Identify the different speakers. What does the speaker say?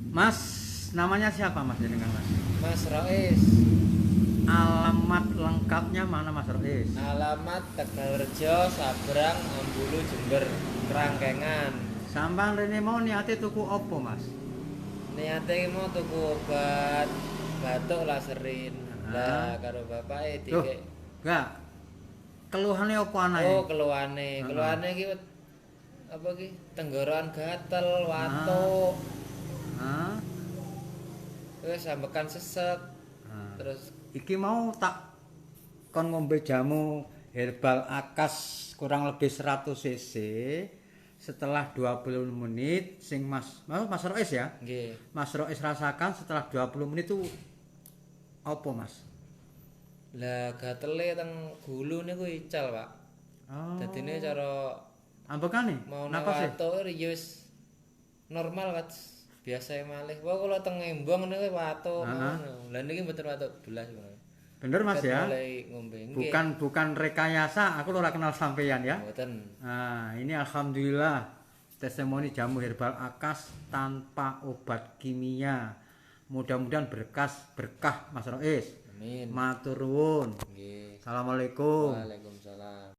Speaker 1: Mas, namanya siapa Mas jenengan Mas?
Speaker 2: Mas Rois.
Speaker 1: Alamat lengkapnya mana Mas Rois?
Speaker 2: Alamat Tegalrejo, Sabrang, Ambulu, Jember, Kerangkengan.
Speaker 1: Sampean rene mau niate tuku opo Mas?
Speaker 2: Niate mau tuku obat batuk laserin.
Speaker 1: Hah?
Speaker 2: Lah karo bapake
Speaker 1: Loh,
Speaker 2: dikek.
Speaker 1: enggak. Keluhane opo anae?
Speaker 2: Oh, keluhane.
Speaker 1: Heeh.
Speaker 2: Keluhane iki apa ki? Tenggorokan gatel,
Speaker 1: Ah,
Speaker 2: watuk,
Speaker 1: ah,
Speaker 2: terus sambekan sesek.
Speaker 1: ah.
Speaker 2: Terus
Speaker 1: Iki mau tak kon ngombe jamu herbal akas kurang lebih 100 cc setelah 20 menit sing Mas Rois ya.
Speaker 2: nggih.
Speaker 1: Mas Rois rasakan setelah 20 menit itu apa Mas?
Speaker 2: Lah gatele teng gulu niku ical, Pak. Dadine
Speaker 1: Oh,
Speaker 2: cara
Speaker 1: ambekane?
Speaker 2: mau
Speaker 1: Napa sih?
Speaker 2: newato ya wis normal kan biasa malih. Wah kula teng Embong niku watuk
Speaker 1: Heeh.
Speaker 2: ngono. Lah niki mboten watuk belas ngono.
Speaker 1: Bener Mas
Speaker 2: Ket
Speaker 1: ya?
Speaker 2: mulai ngombe nggih.
Speaker 1: Bukan rekayasa, aku ora kenal sampeyan ya.
Speaker 2: Mboten.
Speaker 1: Nah, ini alhamdulillah testimoni jamu herbal akas tanpa obat kimia. Mudah-mudahan berkah Mas Rois.
Speaker 2: Amin.
Speaker 1: Matur nuwun.
Speaker 2: Nggih.
Speaker 1: Assalamualaikum.
Speaker 2: Waalaikumsalam.